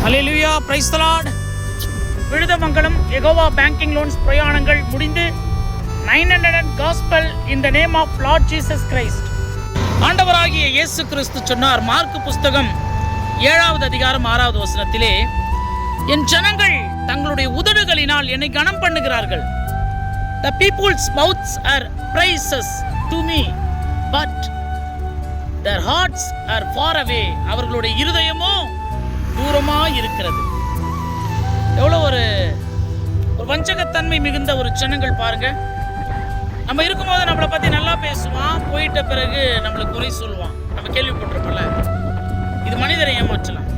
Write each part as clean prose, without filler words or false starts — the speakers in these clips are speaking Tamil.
Hallelujah, praise the Lord. Vizhudhamangalam Jehovah banking loans பிரயாணங்கள் முடிந்து 900 gospel in the name of Lord Jesus Christ. ஆண்டவராகிய இயேசு கிறிஸ்து சொன்னார், மார்க்கு புஸ்தகம் 7வது அதிகாரம் 6வது வசனத்திலே, என் ஜனங்கள் தங்களுடைய உதடுகளினால் என்னை கனம் பண்ணுகிறார்கள். The people's mouths are praises to me, but their hearts are far away. அவர்களுடைய இருதயமோ தூரமாக இருக்கிறது. எவ்வளோ ஒரு வஞ்சகத்தன்மை மிகுந்த ஒரு ஜனங்கள் பாருங்க. நம்ம இருக்கும்போது நம்மளை பற்றி நல்லா பேசுவான், போயிட்ட பிறகு நம்மளுக்கு குறை சொல்லுவான். நம்ம கேள்விப்பட்டிருப்போம்ல, இது மனிதரை ஏமாற்றலாம்.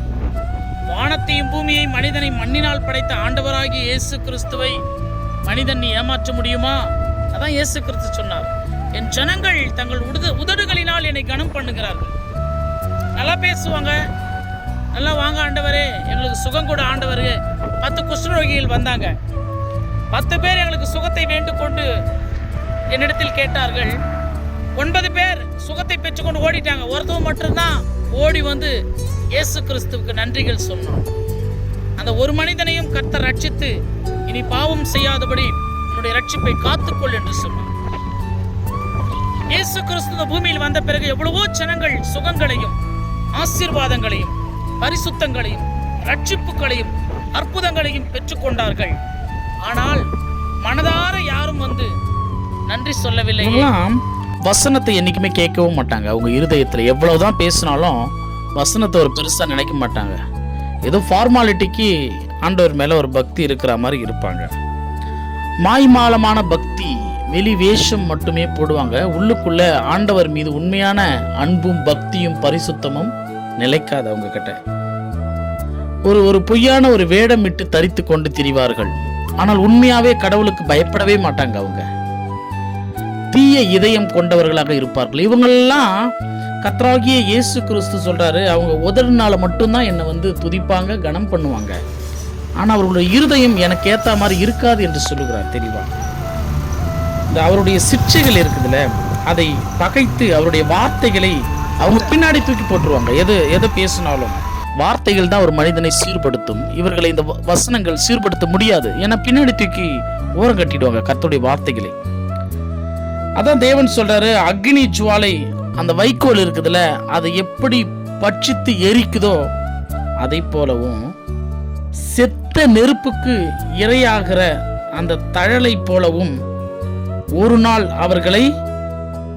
வானத்தையும் பூமியை மனிதனை மண்ணினால் படைத்த ஆண்டவராகிய இயேசு கிறிஸ்துவை மனிதன் நீ ஏமாற்ற முடியுமா? அதான் இயேசு கிறிஸ்து சொன்னார், என் ஜனங்கள் தங்கள் உதடுகளினால் என்னை கனம் பண்ணுகிறார்கள். நல்லா பேசுவாங்க, நல்லா வாங்க ஆண்டவரே, எங்களுக்கு சுகம் கூட ஆண்டவரே. 10 குஷ்டரோகிகள் வந்தாங்க. 10 பேர் எங்களுக்கு சுகத்தை வேண்டுகொண்டு என்னிடத்தில் கேட்டார்கள். 9 பேர் சுகத்தை பெற்றுக்கொண்டு ஓடிட்டாங்க. ஒருத்தவன் மட்டும்தான் ஓடி வந்து இயேசு கிறிஸ்துவுக்கு நன்றிகள் சொன்னான். அந்த ஒரு மனிதனையும் கர்த்தர் ரட்சித்து, இனி பாவம் செய்யாதபடி உன்னுடைய ரட்சிப்பை காத்துக்கொள் என்று சொன்னார். இயேசு கிறிஸ்து பூமியில் வந்த பிறகு எவ்வளவோ ஜனங்கள் சுகங்களையும் ஆசீர்வாதங்களையும் பரிசுத்தங்களையும் ரட்சிப்புகளையும் அற்புதங்களையும் பெற்றுக்கொண்டார்கள். ஆனால் மனதார யாரும் வந்து நன்றி சொல்லவில்லை. வசனத்தை என்னைக்குமே கேட்கவும் மாட்டாங்க. அவங்க இருதயத்தில் எவ்வளவுதான் பேசினாலும் வசனத்தை ஒரு பெருசா நினைக்க மாட்டாங்க. ஏதோ ஃபார்மாலிட்டிக்கு ஆண்டவர் மேல ஒரு பக்தி இருக்கிற மாதிரி இருப்பாங்க. மாய்மாலமான பக்தி, வெளி வேஷம் மட்டுமே போடுவாங்க. உள்ளுக்குள்ள ஆண்டவர் மீது உண்மையான அன்பும் பக்தியும் பரிசுத்தமும் நிலைக்காது. அவங்க கிட்ட ஒரு பொய்யான ஒரு வேடம் விட்டு தரித்து கொண்டு திரிவார்கள். ஆனால் உண்மையாவே கடவுளுக்கு பயப்படவே மாட்டாங்க. அவங்க தீய இதயம் கொண்டவர்களாக இருப்பார்கள். இவங்களெல்லாம் கர்த்தராகிய இயேசு கிறிஸ்து சொல்றாரு, அவங்க உதடுனால மட்டும்தான் என்னை வந்து துதிப்பாங்க, கனம் பண்ணுவாங்க. ஆனா அவர்களுடைய இருதயம் எனக்கு ஏத்த மாதிரி இருக்காது என்று சொல்லுகிறார் தெளிவா. இந்த அவருடைய சிற்றைகள் இருக்குதுல்ல, அதை பகைத்து அவருடைய வார்த்தைகளை அவங்க பின்னாடி தூக்கி போட்டுருவாங்க. எதை பேசினாலும் வார்த்தைகள் தான் ஒரு மனிதனை சீர்படுத்தும். இவர்களை இந்த வசனங்கள் சீர்படுத்த முடியாது. ஏன்னா பின்னாடி தூக்கி ஓரம் கட்டிடுவாங்க கர்த்தருடைய வார்த்தைகளை. அதான் தேவன் சொல்றாரு, அக்னி ஜுவாலை அந்த வைக்கோல் இருக்குதுல, அதை எப்படி பட்சித்து எரிக்குதோ அதை போலவும் செத்த நெருப்புக்கு இரையாகிற அந்த தழலை போலவும் ஒரு நாள் அவர்களை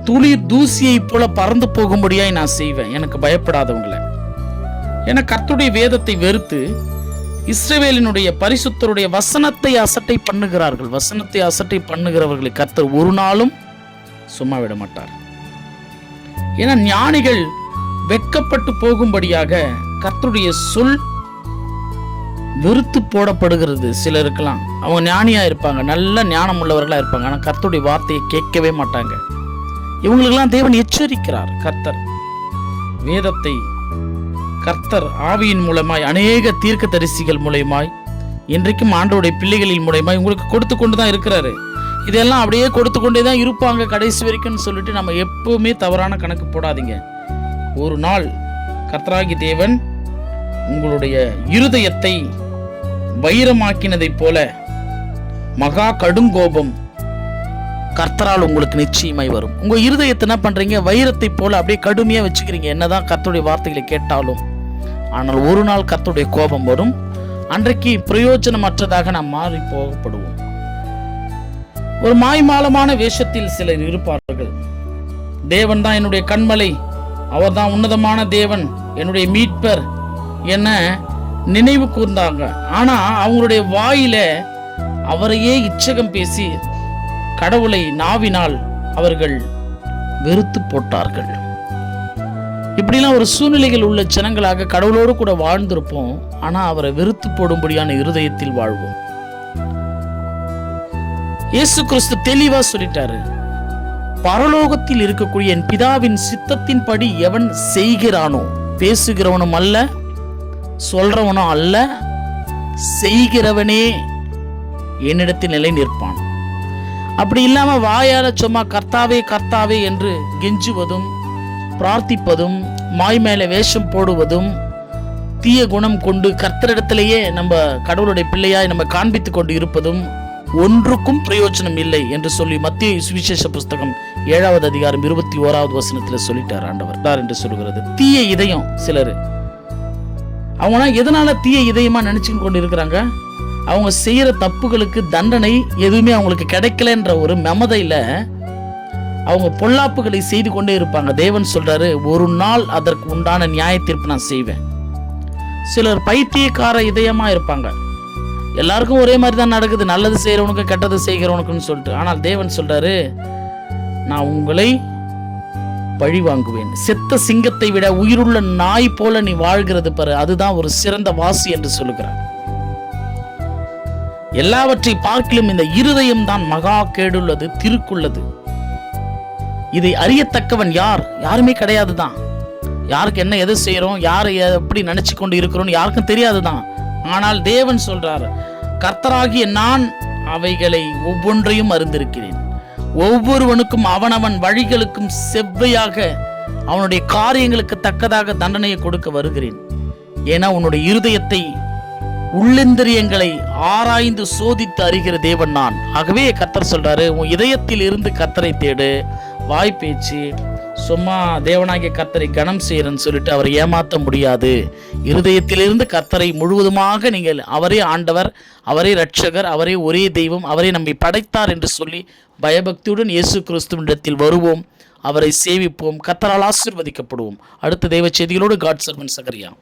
துளிர் தூசியை போல பறந்து போகும்படியாய் நான் செய்வேன். எனக்கு பயப்படாதவங்களை. என கர்த்தருடைய வேதத்தை வெறுத்து இஸ்ரவேலினுடைய பரிசுத்தருடைய வசனத்தை அசட்டை பண்ணுகிறார்கள். வசனத்தை அசட்டை பண்ணுகிறவர்களை கர்த்தர் ஒரு நாளும் சும்மா விட மாட்டார். ஏன்னா ஞானிகள் வெட்கப்பட்டு போகும்படியாக கர்த்தருடைய சொல் வெறுத்து போடப்படுகிறது. சிலருக்கெல்லாம் அவங்க ஞானியா இருப்பாங்க, நல்ல ஞானம் உள்ளவர்களா இருப்பாங்க, ஆனா கர்த்தருடைய வார்த்தையை கேட்கவே மாட்டாங்க. இவங்களுக்கெல்லாம் தேவன் எச்சரிக்கிறார். கர்த்தர் வேதத்தை கர்த்தர் ஆவியின் மூலமாய் அநேக தீர்க்க தரிசிகள் மூலமாய் இன்றைக்கும் ஆண்டவருடைய பிள்ளைகளின் மூலமாய் உங்களுக்கு கொடுத்து கொண்டு தான் இருக்கிறாரு. இதெல்லாம் அப்படியே கொடுத்து கொண்டே தான் இருப்பாங்க கடைசி வரைக்கும்னு சொல்லிட்டு நம்ம எப்பவுமே தவறான கணக்கு போடாதீங்க. ஒரு நாள் கர்த்தராகி தேவன் உங்களுடைய இருதயத்தை வைரமாக்கினதை போல மகா கடுங்கோபம் கர்த்தரால் உங்களுக்கு நிச்சயமாய் வரும். உங்க இருதயத்தை என்ன பண்றீங்க? வைரத்தை போல அப்படியே கடுமையா வச்சுக்கிறீங்க. என்னதான் கர்த்தருடைய வார்த்தைகளை கேட்டாலும், ஆனால் ஒரு நாள் கர்த்தருடைய கோபம் வரும். அன்றைக்கு பிரயோஜனமற்றதாக நாம் மாறி போகப்படுவோம். ஒரு மாய்மாலமான வேஷத்தில் சிலர் இருப்பார்கள். தேவன் தான் என்னுடைய கண்மலை, அவர் தான் உன்னதமான தேவன், என்னுடைய மீட்பர் என நினைவு கூர்ந்தாங்க. ஆனா அவங்களுடைய வாயில அவரையே இச்சகம் பேசி கடவுளை நாவினால் அவர்கள் வெறுத்து போட்டார்கள். இப்படிலாம் ஒரு சூழ்நிலைகள் உள்ள ஜனங்களாக கடவுளோடு கூட வாழ்ந்திருப்போம். ஆனா அவரை வெறுத்து போடும்படியான இருதயத்தில் வாழ்வோம். இயேசு கிறிஸ்து தெளிவா சொல்லிட்டாரு, பரலோகத்தில் இருக்கக்கூடிய என் பிதாவின் சித்தத்தின்படி எவன் செய்கிறானோ, பேசுகிறவனும் அல்ல, சொல்றவனும் அல்ல, செய்கிறவனே என்னிடத்தில் நிலை நிற்பான். அப்படி இல்லாம வாயால சும்மா கர்த்தாவே கர்த்தாவே என்று கெஞ்சுவதும் பிரார்த்திப்பதும் மாய் மேல வேஷம் போடுவதும் தீய குணம் கொண்டு கர்த்தரிடத்திலேயே நம்ம கடவுளுடைய பிள்ளையாய் நம்ம காண்பித்து கொண்டு இருப்பதும் ஒன்றுக்கும் பிரயோஜனம் இல்லை என்று சொல்லி மத்திய சுவிசேஷ புஸ்தகம் 7வது அதிகாரம் 21வது வசனத்தில் சொல்லிட்டார் ஆண்டவர் என்று சொல்கிறது. தீய இதயம் சிலர், அவங்கனா எதனால தீய இதயமா நினைச்சுன்னு கொண்டு இருக்கிறாங்க? அவங்க செய்யற தப்புகளுக்கு தண்டனை எதுவுமே அவங்களுக்கு கிடைக்கலன்ற ஒரு மமதையில அவங்க பொல்லாப்புகளை செய்து கொண்டே இருப்பாங்க. தேவன் சொல்றாரு, ஒரு நாள் அதற்கு உண்டான நியாய தீர்ப்பு நான் செய்வேன். சிலர் பைத்தியக்கார இதயமா இருப்பாங்க. எல்லாருக்கும் ஒரே மாதிரி தான் நடக்குது, நல்லது செய்யறவனுக்கு கெட்டது செய்கிறவனுக்குன்னு சொல்லிட்டு. ஆனால் தேவன் சொல்றாரு, நான் உங்களை பழி வாங்குவேன். செத்த சிங்கத்தை விட உயிருள்ள நாய் போல நீ வாழ்கிறது பாரு, அதுதான் ஒரு சிறந்த வாசி என்று சொல்லுகிறார். எல்லாவற்றை பார்க்கிலும் இந்த இருதயம் தான் மகா கேடுள்ளது, திருக்குள்ளது. இதை அறியத்தக்கவன் யார்? யாருமே கிடையாதுதான். யாருக்கு என்ன எது செய்யறோம், யாரை எப்படி நினைச்சு கொண்டு இருக்கிறோம் யாருக்கும் தெரியாதுதான். ஆனால் தேவன் சொல்றார், கர்த்தராகிய நான் அவைகளை ஒவ்வொன்றையும் அறிந்திருக்கிறேன். ஒவ்வொருவனுக்கும் அவனவன் வழிகளுக்கும் செவ்வையாக அவனுடைய காரியங்களுக்கு தக்கதாக தண்டனையை கொடுக்க வருகிறேன். ஏன்னா உன்னுடைய இருதயத்தை, உள்ளிந்திரியங்களை ஆராய்ந்து சோதித்து அறிகிற தேவன் நான். ஆகவே கர்த்தர் சொல்றாரு, உன் இதயத்தில் இருந்து கர்த்தரை தேடு. வாய் பேச்சு சும்மா தேவனாகிய கர்த்தரை கனம் செய்யறன்னு சொல்லிட்டு அவரை ஏமாற்ற முடியாது. இருதயத்திலிருந்து கர்த்தரை முழுவதுமாக நீங்கள், அவரே ஆண்டவர், அவரே இரட்சகர், அவரே ஒரே தெய்வம், அவரே நம்மை படைத்தார் என்று சொல்லி பயபக்தியுடன் இயேசு கிறிஸ்துவினிடத்தில் வருவோம், அவரை சேவிப்போம், கர்த்தரால் ஆசீர்வதிக்கப்படுவோம். அடுத்த தெய்வ செய்திகளோடு காட் சர்வன் சகரியா.